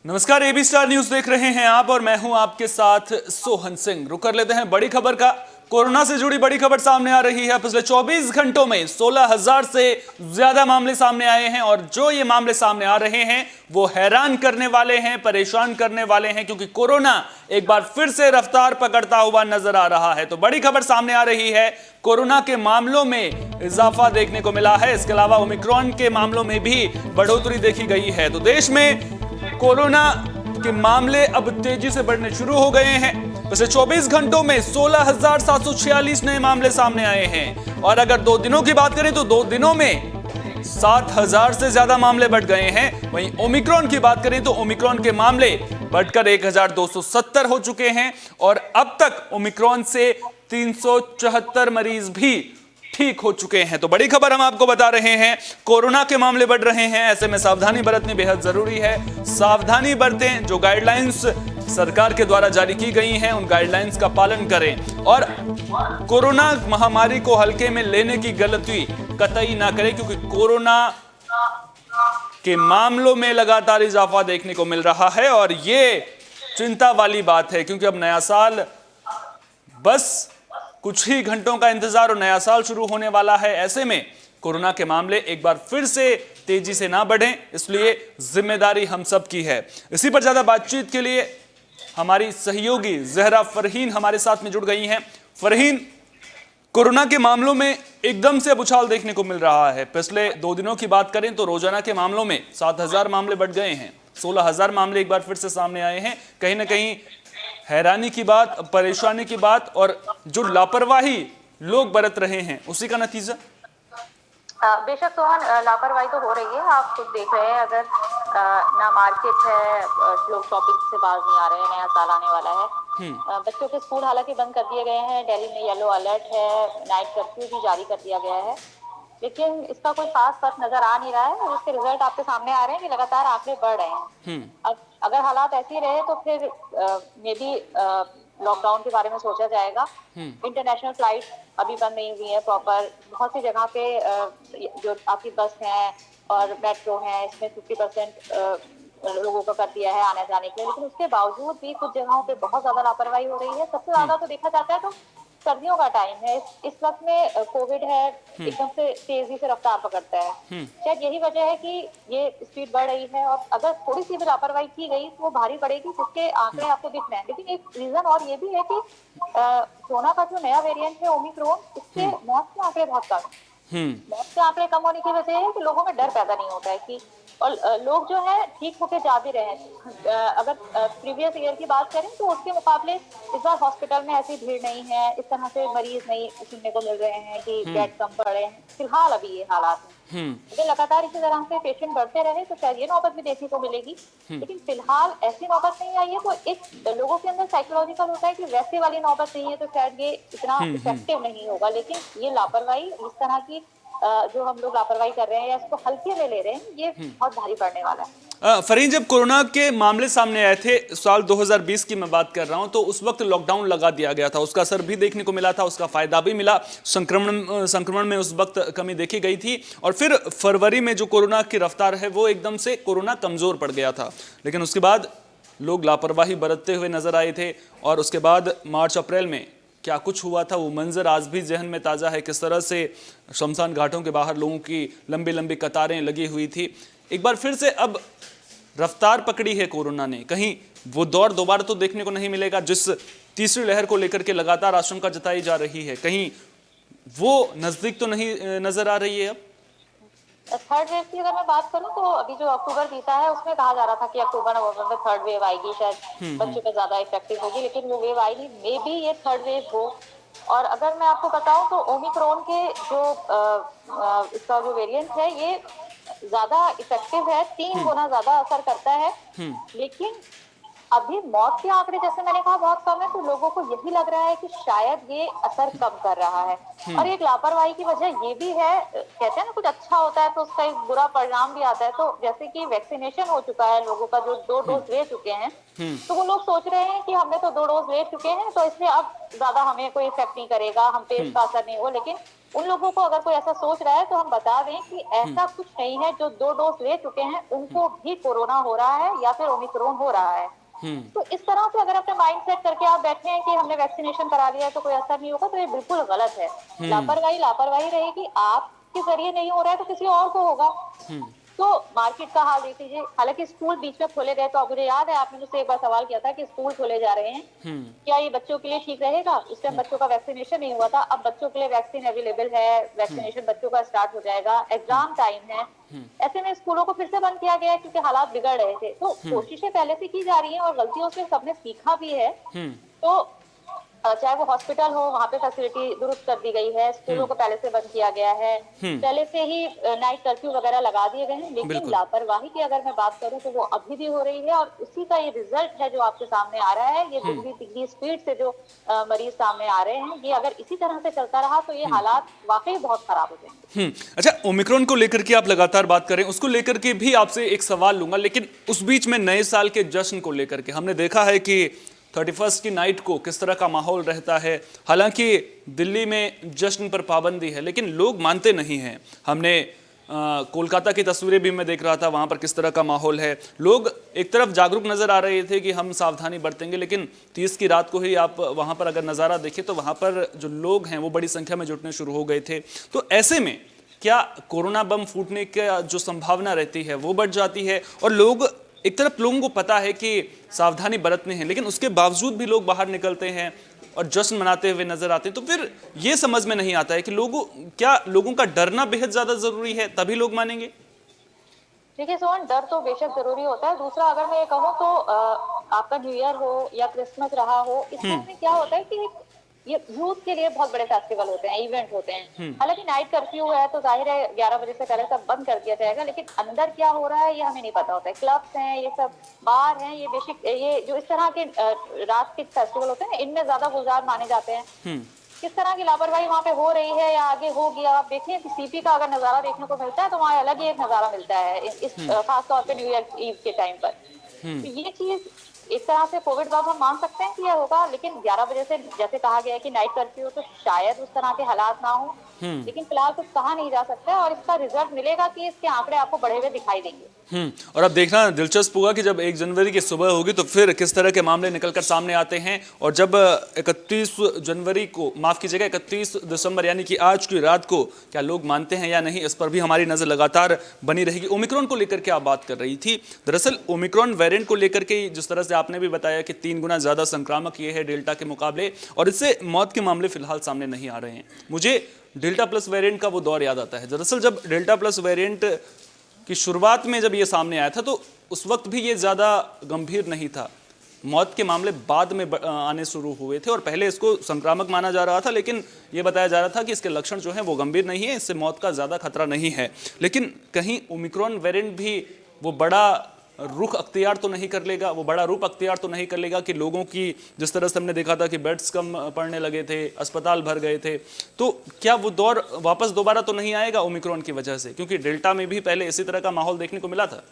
नमस्कार, AB star news देख रहे हैं आप और मैं हूं आपके साथ सोहन सिंह। रुक कर लेते हैं बड़ी खबर का। कोरोना से जुड़ी बड़ी खबर सामने आ रही है। पिछले 24 घंटों में 16,000 से ज्यादा मामले सामने आए हैं और जो ये मामले सामने आ रहे हैं वो हैरान करने वाले हैं, परेशान करने वाले हैं, क्योंकि कोरोना एक बार फिर से रफ्तार पकड़ता हुआ नजर आ रहा है। तो बड़ी खबर सामने आ रही है, कोरोना के मामलों में इजाफा देखने को मिला है। इसके अलावा ओमिक्रॉन के मामलों में भी बढ़ोतरी देखी गई है। तो देश में कोरोना के मामले अब तेजी से बढ़ने शुरू हो गए हैं। पिछले 24 घंटों में 16,746 नए मामले सामने आए हैं और अगर 2 दिनों की बात करें तो 2 दिनों में 7,000 से ज्यादा मामले बढ़ गए हैं। वहीं ओमिक्रॉन की बात करें तो ओमिक्रॉन के मामले बढ़कर 1,270 हो चुके हैं और अब तक ओमिक्रॉन से 374 मरीज भी ठीक हो चुके हैं। तो बड़ी खबर हम आपको बता रहे हैं, कोरोना के मामले बढ़ रहे हैं, ऐसे में सावधानी बरतनी बेहद जरूरी है। सावधानी बरतें, जो गाइडलाइंस सरकार के द्वारा जारी की गई हैं उन गाइडलाइंस का पालन करें और कोरोना महामारी को हल्के में लेने की गलती कतई ना करें, क्योंकि कोरोना के मामलों में लगातार इजाफा देखने को मिल रहा है और ये चिंता वाली बात है, क्योंकि अब नया साल बस कुछ ही घंटों का इंतजार और नया साल शुरू होने वाला है। ऐसे में कोरोना के मामले एक बार फिर से तेजी से ना बढ़ें, इसलिए जिम्मेदारी हम सब की है। इसी पर ज्यादा बातचीत के लिए हमारी सहयोगी जहरा फरहीन हमारे साथ में जुड़ गई हैं। फरहीन, कोरोना के मामलों में एकदम से उछाल देखने को मिल रहा है। पिछले 2 दिनों की बात करें तो रोजाना के मामलों में 7,000 मामले बढ़ गए हैं, 16,000 मामले एक बार फिर से सामने आए हैं। कहीं ना कहीं हैरानी की बात, परेशानी की बात और जो लापरवाही लोग बरत रहे हैं उसी का नतीजा। बेशक सोहन, लापरवाही तो हो रही है। आप खुद देख रहे हैं, अगर ना मार्केट है, लोग शॉपिंग से बाज नहीं आ रहे हैं, नया साल आने वाला है। बच्चों के स्कूल हालांकि बंद कर दिए गए हैं, दिल्ली में येलो अलर्ट है, नाइट कर्फ्यू भी जारी कर दिया गया है, लेकिन इसका कोई खास फर्क नजर आ नहीं रहा है और उसके रिजल्ट आपके सामने आ रहे हैं कि लगातार आंकड़े बढ़ रहे हैं। अब अगर हालात ऐसे ही रहे तो फिर मे बी लॉकडाउन के बारे में सोचा जाएगा। इंटरनेशनल फ्लाइट अभी बंद नहीं हुई है प्रॉपर। बहुत सी जगह पे जो आपकी बस है और मेट्रो है, इसमें 50% लोगों का कर दिया है आने जाने के लिए, लेकिन उसके बावजूद भी कुछ जगहों पे बहुत ज्यादा लापरवाही हो रही है। सबसे ज्यादा तो देखा जाता है तो सर्दियों का टाइम है, इस वक्त में कोविड है, एकदम से तेजी से रफ्तार पकड़ता है। शायद यही वजह है कि ये स्पीड बढ़ रही है और अगर थोड़ी सी भी लापरवाही की गई तो वो भारी पड़ेगी, जिसके आंकड़े आपको दिख रहे हैं। लेकिन एक रीजन और ये भी है कि कोरोना का जो नया वेरिएंट है ओमिक्रॉन, इससे मौत के आंकड़े बहुत कम। मौत के आंकड़े कम होने की वजह है कि लोगों में डर पैदा नहीं होता है कि, और लोग जो है ठीक होके जा भी रहे हैं। अगर प्रीवियस ईयर की बात करें तो उसके मुकाबले इस बार हॉस्पिटल में ऐसी भीड़ नहीं है, इस तरह से मरीज नहीं सुनने को मिल रहे हैं कि बेड कम पड़े हैं फिलहाल अभी ये हालात में। अगर लगातार इसी तरह से पेशेंट बढ़ते रहे तो शायद ये नौबत भी देखने को मिलेगी, लेकिन फिलहाल ऐसी नौबत नहीं आई है। तो एक लोगों के अंदर साइकोलॉजिकल होता है कि वैसे वाली नौबत नहीं है तो शायद ये इतना इफेक्टिव नहीं होगा, लेकिन ये लापरवाही, इस तरह की जो हम लोग लापरवाही कर रहे हैं या इसको हल्के में ले रहे हैं, ये बहुत भारी पड़ने वाला है। फरीन, जब कोरोना के मामले सामने आए थे, साल 2020 की मैं बात कर रहा हूं, तो उस वक्त लॉकडाउन लगा दिया गया था। उसका असर भी देखने को मिला था, उसका फायदा भी मिला। संक्रमण में उस वक्त कमी देखी गई थी और फिर फरवरी में जो कोरोना की रफ्तार है वो एकदम से कोरोना कमजोर पड़ गया था, लेकिन उसके बाद लोग लापरवाही बरतते हुए नजर आए थे और उसके बाद मार्च अप्रैल में क्या कुछ हुआ था वो मंजर आज भी जहन में ताज़ा है। किस तरह से शमशान घाटों के बाहर लोगों की लंबी लंबी कतारें लगी हुई थी। एक बार फिर से अब रफ्तार पकड़ी है कोरोना ने। कहीं वो दौर दोबारा तो देखने को नहीं मिलेगा जिस तीसरी लहर को लेकर के लगातार आशंका जताई जा रही है, कहीं वो नजदीक तो नहीं नजर आ रही है। अब थर्ड वेव की अगर मैं बात करूं तो अभी जो अक्टूबर बीता है उसमें कहा जा रहा था कि अक्टूबर नवंबर में थर्ड वेव आएगी, शायद बच्चों पे ज्यादा इफेक्टिव होगी, लेकिन वो वेव आई नहीं। मे बी ये थर्ड वेव हो। और अगर मैं आपको बताऊं तो ओमिक्रॉन के जो इसका जो वेरिएंट है ये ज्यादा इफेक्टिव है, 3 गुना ज्यादा असर करता है, लेकिन अभी मौत के आंकड़े जैसे मैंने कहा बहुत कम है, तो लोगों को यही लग रहा है कि शायद ये असर कम कर रहा है। और एक लापरवाही की वजह ये भी है, कहते हैं ना कुछ अच्छा होता है तो उसका एक बुरा परिणाम भी आता है। तो जैसे कि वैक्सीनेशन हो चुका है लोगों का, जो 2 डोज ले चुके हैं, तो वो लोग सोच रहे हैं कि हमने तो 2 डोज ले चुके हैं तो इसलिए अब ज्यादा हमें कोई इफेक्ट नहीं करेगा, हम पे इसका असर नहीं होगा, लेकिन उन लोगों को अगर कोई ऐसा सोच रहा है तो हम बता दें कि ऐसा कुछ नहीं है। जो 2 डोज ले चुके हैं उनको भी कोरोना हो रहा है या फिर ओमिक्रॉन हो रहा है। तो इस तरह से अगर अपने माइंड सेट करके आप बैठे हैं कि हमने वैक्सीनेशन करा लिया है तो कोई असर नहीं होगा, तो ये बिल्कुल गलत है। लापरवाही लापरवाही रहेगी। आपके जरिए नहीं हो रहा है तो किसी और को होगा। तो मार्केट का हाल देख लीजिए। हालांकि स्कूल बीच में खोले गए, तो अब मुझे याद है आपने मुझसे एक बार सवाल किया था कि स्कूल खोले जा रहे हैं, क्या ये बच्चों के लिए ठीक रहेगा? उस टाइम बच्चों का वैक्सीनेशन नहीं हुआ था। अब बच्चों के लिए वैक्सीन अवेलेबल है, वैक्सीनेशन बच्चों का स्टार्ट हो जाएगा, एग्जाम टाइम है। ऐसे में स्कूलों को फिर से बंद किया गया है क्योंकि हालात बिगड़ रहे थे। तो कोशिशें पहले से की जा रही हैं और गलतियों से सबने सीखा भी है। तो चाहे वो हॉस्पिटल हो, वहाँ पे फैसिलिटी दुरुस्त कर दी गई है। स्कूलों को पहले से बंद किया गया है, पहले से ही नाइट कर्फ्यू वगैरह लगा दिए गए हैं। लेकिन लापरवाही की अगर मैं बात करूँ तो वो अभी भी हो रही है और उसी का ये रिजल्ट है जो आपके सामने आ रहा है। ये दुगनी तिगनी स्पीड से जो मरीज सामने आ रहे हैं, ये अगर इसी तरह से चलता रहा तो ये हालात वाकई बहुत खराब हो जाएंगे। अच्छा, ओमिक्रॉन को लेकर के आप लगातार बात करें, उसको लेकर के भी आपसे एक सवाल लूंगा, लेकिन उस बीच में नए साल के जश्न को लेकर के हमने देखा है कि 31 की नाइट को किस तरह का माहौल रहता है। हालांकि दिल्ली में जश्न पर पाबंदी है लेकिन लोग मानते नहीं हैं। हमने कोलकाता की तस्वीरें भी मैं देख रहा था, वहां पर किस तरह का माहौल है। लोग एक तरफ जागरूक नजर आ रहे थे कि हम सावधानी बरतेंगे, लेकिन 30 की रात को ही आप वहां पर अगर नज़ारा देखें तो वहां पर जो लोग हैं वो बड़ी संख्या में जुटने शुरू हो गए थे। तो ऐसे में क्या कोरोना बम फूटने का जो संभावना रहती है वो बढ़ जाती है? और लोग एक तरफ लोगों को पता है कि सावधानी बरतने हैं, लेकिन उसके बावजूद भी लोग बाहर निकलते हैं और जश्न मनाते हुए नजर आते हैं। तो फिर ये समझ में नहीं आता है कि लोगों का डरना बेहद ज्यादा जरूरी है तभी लोग मानेंगे। देखिए सोहन, डर तो बेशक जरूरी होता है। दूसरा, अगर मैं ये कहूँ तो आपका न्यू ईयर हो या क्रिसमस रहा हो, इसमें क्या होता है कि ये यूथ के लिए बहुत बड़े फेस्टिवल होते हैं, इवेंट होते हैं। हालांकि नाइट कर्फ्यू है तो जाहिर है 11 बजे से पहले सब बंद कर दिया जाएगा, लेकिन अंदर क्या हो रहा है ये हमें नहीं पता होता है। क्लब्स हैं, ये सब बार हैं, ये बेसिक ये जो इस तरह के रात के फेस्टिवल होते हैं ना, इनमें ज्यादा गुलजार माने जाते हैं। किस तरह की लापरवाही वहाँ पे हो रही है या आगे होगी, आप देखिए कि सीपी का अगर नजारा देखने को मिलता है तो वहाँ अलग ही एक नजारा मिलता है इस खास तौर पे न्यू ईयर ईव के टाइम पर। तो ये चीज एक तरह से कोविड बाद हम मान सकते हैं कि यह होगा, लेकिन 11 बजे से जैसे कहा गया है कि नाइट कर्फ्यू, तो शायद उस तरह के हालात ना हो। लेकिन फिलहाल कुछ कहा नहीं जा सकता और इसका रिजल्ट मिलेगा कि इसके आंकड़े आपको बढ़े हुए दिखाई देंगे। और अब देखना दिलचस्प होगा कि जब 1 जनवरी की सुबह होगी तो फिर किस तरह के मामले निकलकर सामने आते हैं। और जब 31 जनवरी को, माफ कीजिएगा 31 दिसंबर यानी कि आज की रात को, क्या लोग मानते हैं या नहीं, इस पर भी हमारी नजर लगातार बनी रहेगी। ओमिक्रॉन को लेकर के आप बात कर रही थी, दरअसल ओमिक्रॉन वेरिएंट को लेकर के जिस तरह से आपने भी बताया कि 3 गुना ज्यादा संक्रामक ये है डेल्टा के मुकाबले, और इससे मौत के मामले फिलहाल सामने नहीं आ रहे हैं। मुझे डेल्टा प्लस वेरिएंट का वो दौर याद आता है। दरअसल जब डेल्टा प्लस वेरिएंट की शुरुआत में जब ये सामने आया था तो उस वक्त भी ये ज़्यादा गंभीर नहीं था। मौत के मामले बाद में आने शुरू हुए थे और पहले इसको संक्रामक माना जा रहा था, लेकिन ये बताया जा रहा था कि इसके लक्षण जो हैं वो गंभीर नहीं है, इससे मौत का ज़्यादा खतरा नहीं है। लेकिन कहीं ओमिक्रॉन वेरिएंट भी वो बड़ा रुख अख्तियार तो नहीं कर लेगा, वो बड़ा रूप अख्तियार तो नहीं कर लेगा कि लोगों की, जिस तरह से हमने देखा था कि बेड्स कम पड़ने लगे थे, अस्पताल भर गए थे, तो क्या वो दौर वापस दोबारा तो नहीं आएगा ओमिक्रॉन की वजह से? क्योंकि डेल्टा में भी पहले इसी तरह का माहौल देखने को मिला था।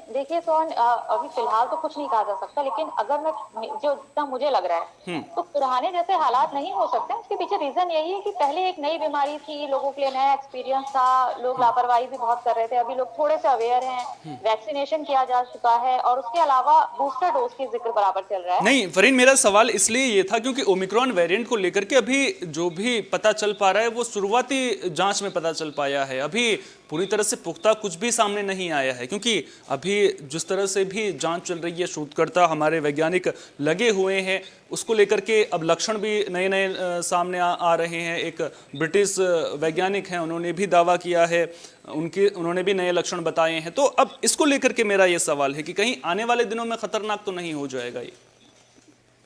देखिए सोहन, अभी फिलहाल तो कुछ नहीं कहा जा सकता, लेकिन अगर मैं जो जितना मुझे लग रहा है तो पुराने जैसे हालात नहीं हो सकते। उसके पीछे रीजन यही है कि पहले एक नई बीमारी थी, लोगों के लिए नया एक्सपीरियंस था, लोग लापरवाही भी बहुत कर रहे थे। अभी लोग थोड़े से अवेयर हैं, वैक्सीनेशन किया जा चुका है और उसके अलावा बूस्टर डोज की जिक्र बराबर चल रहा है। नहीं फरीन, मेरा सवाल इसलिए ये था क्योंकि ओमिक्रॉन वेरिएंट को लेकर के अभी जो भी पता चल पा रहा है वो शुरुआती जांच में पता चल पाया है। अभी पूरी तरह से पुख्ता कुछ भी सामने नहीं आया है, क्योंकि अभी जिस तरह से भी जांच चल रही है, शोधकर्ता हमारे वैज्ञानिक लगे हुए हैं, उसको लेकर के अब लक्षण भी नए नए सामने आ रहे हैं। एक ब्रिटिश वैज्ञानिक हैं, उन्होंने भी दावा किया है, उन्होंने भी नए लक्षण बताए हैं। तो अब इसको लेकर के मेरा ये सवाल है कि कहीं आने वाले दिनों में खतरनाक तो नहीं हो जाएगा ये?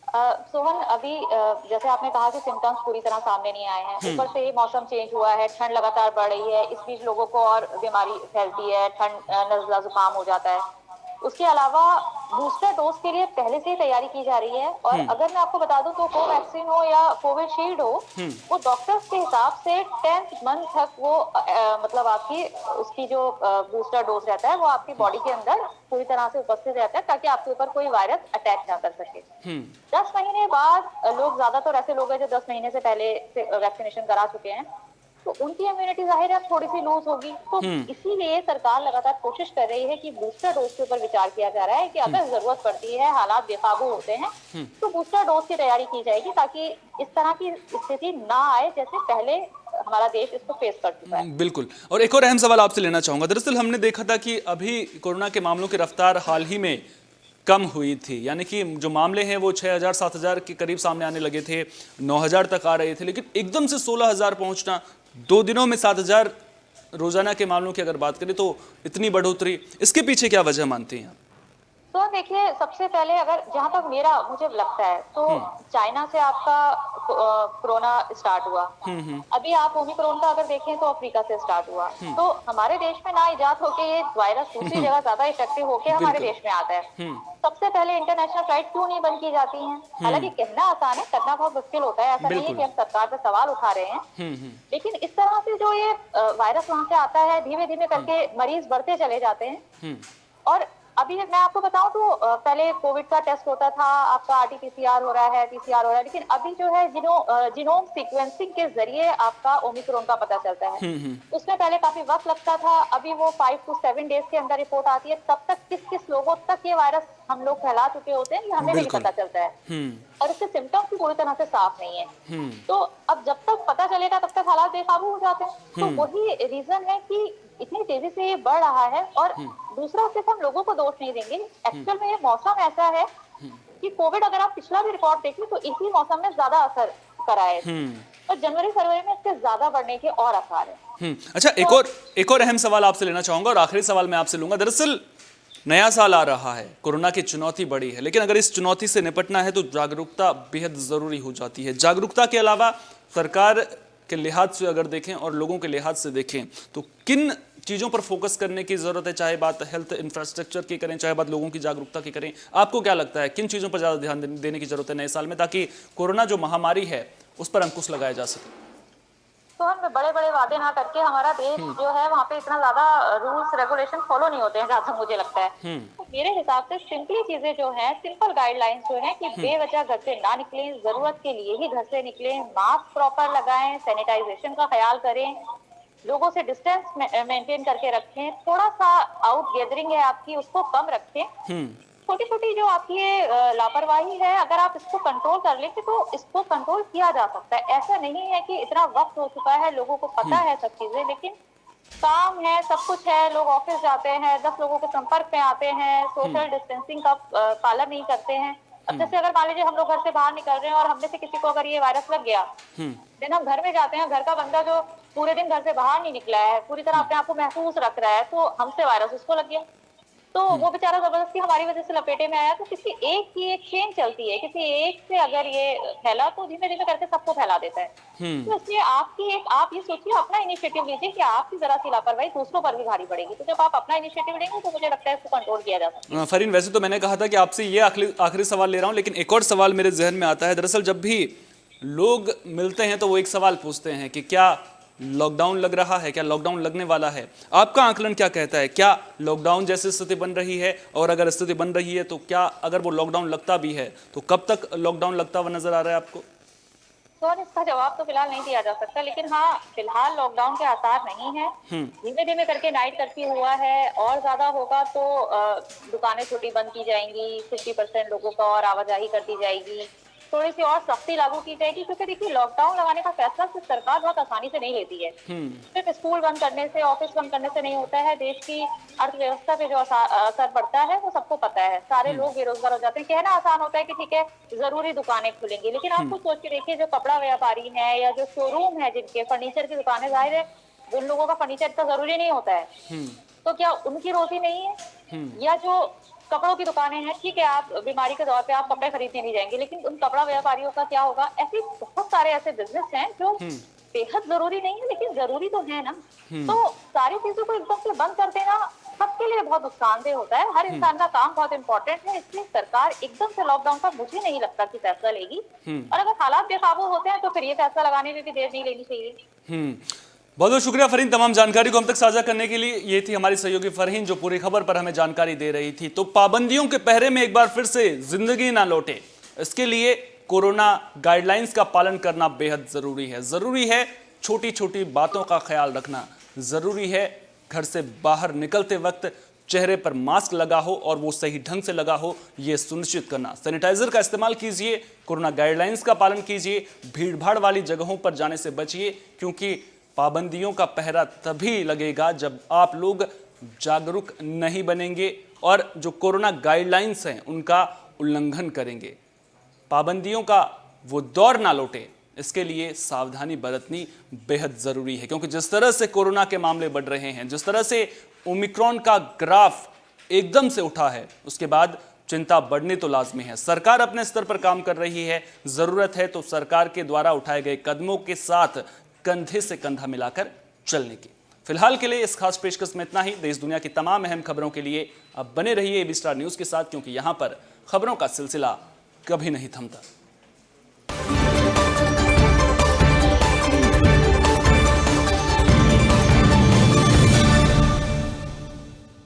सोहन, अभी जैसे आपने कहा कि सिम्टम्स पूरी तरह सामने नहीं आए हैं, ऊपर से मौसम चेंज हुआ है, ठंड लगातार बढ़ रही है, इस बीच लोगों को और बीमारी फैलती है, ठंड नज़ला जुकाम हो जाता है। उसके अलावा बूस्टर डोज के लिए पहले से ही तैयारी की जा रही है। और अगर मैं आपको बता दूं तो कोवैक्सीन हो या कोविशील्ड हो, वो डॉक्टर्स के हिसाब से 10th मंथ तक वो मतलब आपकी उसकी जो बूस्टर डोज रहता है वो आपकी बॉडी के अंदर पूरी तरह से उपस्थित रहता है, ताकि आपके ऊपर कोई वायरस अटैक ना कर सके। 10 महीने बाद लोग, ज्यादातर ऐसे लोग हैं जो 10 महीने से पहले से वैक्सीनेशन करा चुके हैं, तो उनकी इम्यूनिटी जाहिर है थोड़ी सी लूज होगी। तो इसीलिए सरकार लगातार कोशिश कर रही है कि बूस्टर डोज के ऊपर विचार किया जा रहा है कि अगर जरूरत पड़ती है, हालात बेकाबू होते हैं, तो बूस्टर डोज की तैयारी की जाएगी ताकि इस तरह की स्थिति ना आए जैसे पहले हमारा देश इसको फेस कर चुका है। बिल्कुल। और एक और अहम सवाल आपसे लेना चाहूंगा। दरअसल हमने देखा था कि अभी कोरोना के मामलों की रफ्तार हाल ही में कम हुई थी, यानी कि जो मामले हैं वो 6,000 7,000 के करीब सामने आने लगे थे, 9,000 तक आ रहे थे, लेकिन एकदम से 16,000 पहुंचना, 2 दिनों में 7,000 रोजाना के मामलों की अगर बात करें तो इतनी बढ़ोतरी, इसके पीछे क्या वजह मानती हैं? तो देखिए, सबसे पहले अगर जहां तक मुझे लगता है तो चाइना से आपका कोरोना स्टार्ट हुआ। अभी आप ओमिक्रॉन का अगर देखें तो अफ्रीका से स्टार्ट हुआ। तो हमारे देश में ना इजाद होके ये वायरस दूसरी जगह ज्यादा इफेक्टिव होके हमारे देश में आता है। सबसे पहले इंटरनेशनल फ्लाइट क्यों नहीं बंद की जाती हैं? हालांकि कहना आसान है, करना बहुत मुश्किल होता है। ऐसा नहीं है कि हम सरकार पर सवाल उठा रहे हैं, लेकिन इस तरह से जो ये वायरस वहां से आता है, धीमे धीमे करके मरीज बढ़ते चले जाते हैं। और अभी मैं आपको बताऊं तो पहले कोविड का टेस्ट होता था, आपका आरटीपीसीआर हो रहा है, पीसीआर हो रहा है, लेकिन अभी जो है जीनोम सीक्वेंसिंग के जरिए आपका ओमिक्रॉन का पता चलता है। उसमें पहले काफी वक्त लगता था, अभी वो 5 to 7 डेज के अंदर रिपोर्ट आती है। तब तक किस किस लोगों तक ये वायरस हम लोग फैला चुके होते हैं ये हमें नहीं पता चलता है, और इसके सिम्टम्स भी पूरी तरह से साफ नहीं है। तो अब जब तक पता चलेगा तब तक हालात बेकाबू हो जाते हैं। तो वही रीजन है कि इतनी तेजी से ये बढ़ रहा है। और दूसरा, सिर्फ हम लोगों को दोष नहीं देंगे, एक्चुअल में ये मौसम ऐसा है कि कोविड अगर आप पिछला भी रिकॉर्ड देखें तो इसी मौसम में ज्यादा असर कराए, और जनवरी फरवरी में इसके ज्यादा बढ़ने के और आसार है। अच्छा, एक और अहम सवाल आपसे लेना चाहूंगा और आखिरी सवाल मैं आपसे लूंगा। दरअसल नया साल आ रहा है, कोरोना की चुनौती बड़ी है, लेकिन अगर इस चुनौती से निपटना है तो जागरूकता बेहद जरूरी हो जाती है। जागरूकता के अलावा सरकार के लिहाज से अगर देखें और लोगों के लिहाज से देखें तो किन चीज़ों पर फोकस करने की ज़रूरत है? चाहे बात हेल्थ इंफ्रास्ट्रक्चर की करें, चाहे बात लोगों की जागरूकता की करें, आपको क्या लगता है किन चीज़ों पर ज़्यादा ध्यान देने की ज़रूरत है नए साल में, ताकि कोरोना जो महामारी है उस पर अंकुश लगाया जा सके? तो हम बड़े बड़े वादे ना करके, हमारा देश जो है वहाँ पे इतना ज्यादा रूल्स रेगुलेशन फॉलो नहीं होते हैं जहाँ तक मुझे लगता है। तो मेरे हिसाब से सिंपली चीजें जो हैं, सिंपल गाइडलाइंस जो है कि बेवजह घर से ना निकलें, जरूरत के लिए ही घर से निकलें, मास्क प्रॉपर लगाएं, सैनिटाइजेशन का ख्याल करें, लोगों से डिस्टेंस मेंटेन करके रखें, थोड़ा सा आउट गैदरिंग है आपकी उसको कम रखें। छोटी छोटी जो आपकी ये लापरवाही है, अगर आप इसको कंट्रोल कर लेंगे तो इसको कंट्रोल किया जा सकता है। ऐसा नहीं है कि इतना वक्त हो चुका है, लोगों को पता है सब चीजें, लेकिन काम है, सब कुछ है, लोग ऑफिस जाते हैं, 10 लोगों के संपर्क में आते हैं, सोशल डिस्टेंसिंग का पालन नहीं करते हैं। अब जैसे अगर मान लीजिए हम लोग घर से बाहर निकल रहे हैं और हमने से किसी को अगर ये वायरस लग गया, देन हम घर में जाते हैं, घर का बंदा जो पूरे दिन घर से बाहर नहीं निकला है, पूरी तरह अपने आप को महफूज रख रहा है, तो हमसे वायरस उसको लग गया, तो वो बेचारा जबरदस्ती हमारी वजह से लपेटे में आया। तो किसी एक की एक चेन चलती है, किसी एक से अगर ये फैला तो धीमे धीमे करके सबको फैला देता है। तो इसलिए आप ये सोचिए, अपना इनिशिएटिव लीजिए कि आपकी जरा सी लापरवाही दूसरों पर भी भारी पड़ेगी। तो जब आप अपना इनिशिएटिव लेंगे तो मुझे लगता है इसको कंट्रोल किया जा सकता है। फरीन, वैसे तो मैंने कहा था कि आपसे ये आखिरी सवाल ले रहा हूं, लेकिन एक और सवाल मेरे जहन में आता है। दरअसल जब भी लोग मिलते हैं तो वो एक सवाल पूछते हैं कि क्या लॉकडाउन लग रहा है, क्या लॉकडाउन लगने वाला है? आपका आकलन क्या कहता है? क्या लॉकडाउन जैसी स्थिति बन रही है? और अगर स्थिति बन रही है तो क्या, अगर वो लॉकडाउन लगता भी है तो कब तक लॉकडाउन लगता हुआ नजर आ रहा है आपको? तो इसका जवाब तो फिलहाल नहीं दिया जा सकता, लेकिन हाँ, फिलहाल लॉकडाउन के आसार नहीं है। धीमे धीमे करके नाइट कर्फ्यू हुआ है, और ज्यादा होगा तो दुकानें छोटी बंद की जाएंगी, 50% लोगों का और आवाजाही कर दी जाएगी, थोड़ी सी और सख्ती लागू की जाएगी। क्योंकि देखिए, लॉकडाउन लगाने का फैसला सिर्फ सरकार बहुत आसानी से नहीं लेती है। सिर्फ स्कूल बंद करने से, ऑफिस बंद करने से नहीं होता है। देश की अर्थव्यवस्था पे जो असर पड़ता है वो सबको पता है। सारे लोग बेरोजगार हो जाते हैं। कहना आसान होता है कि ठीक है, जरूरी दुकानें खुलेंगी, लेकिन आप कुछ सोच के देखिए, जो कपड़ा व्यापारी है या जो शोरूम है, जिनके फर्नीचर की दुकानें, जाहिर है उन लोगों का फर्नीचर इतना जरूरी नहीं होता है, तो क्या उनकी रोजी नहीं है? या जो कपड़ों की दुकानें हैं, ठीक है, आप बीमारी के दौर पे आप कपड़े खरीदने नहीं जाएंगे, लेकिन उन कपड़ा व्यापारियों का क्या होगा? ऐसे बहुत सारे ऐसे बिजनेस हैं जो बेहद जरूरी नहीं है, लेकिन जरूरी तो है ना। तो सारी चीजों को एकदम से बंद कर देना सबके लिए बहुत नुकसानदेह होता है। हर इंसान का काम बहुत इंपॉर्टेंट है, इसलिए सरकार एकदम से लॉकडाउन का मुझे नहीं लगता कि फैसला लेगी। और अगर हालात बेकाबू होते हैं तो फिर ये फैसला लगाने में भी देर नहीं लेनी चाहिए। बहुत बहुत शुक्रिया फरहीन, तमाम जानकारी को हम तक साझा करने के लिए। ये थी हमारी सहयोगी फरहीन जो पूरी खबर पर हमें जानकारी दे रही थी। तो पाबंदियों के पहरे में एक बार फिर से जिंदगी ना लौटे, इसके लिए कोरोना गाइडलाइंस का पालन करना बेहद जरूरी है। छोटी छोटी बातों का ख्याल रखना ज़रूरी है। घर से बाहर निकलते वक्त चेहरे पर मास्क लगा हो और वो सही ढंग से लगा हो, ये सुनिश्चित करना। सैनिटाइजर का इस्तेमाल कीजिए, कोरोना गाइडलाइंस का पालन कीजिए, भीड़भाड़ वाली जगहों पर जाने से बचिए, क्योंकि पाबंदियों का पहरा तभी लगेगा जब आप लोग जागरूक नहीं बनेंगे और जो कोरोना गाइडलाइंस हैं उनका उल्लंघन करेंगे। पाबंदियों का वो दौर ना लौटे, इसके लिए सावधानी बरतनी बेहद जरूरी है, क्योंकि जिस तरह से कोरोना के मामले बढ़ रहे हैं, जिस तरह से ओमिक्रॉन का ग्राफ एकदम से उठा है, उसके बाद चिंता बढ़नी तो लाजमी है। सरकार अपने स्तर पर काम कर रही है, जरूरत है तो सरकार के द्वारा उठाए गए कदमों के साथ कंधे से कंधा मिलाकर चलने की। फिलहाल के लिए इस खास पेशकश में इतना ही। देश दुनिया की तमाम अहम खबरों के लिए अब बने रहिए एबी स्टार न्यूज के साथ, क्योंकि यहां पर खबरों का सिलसिला कभी नहीं थमता।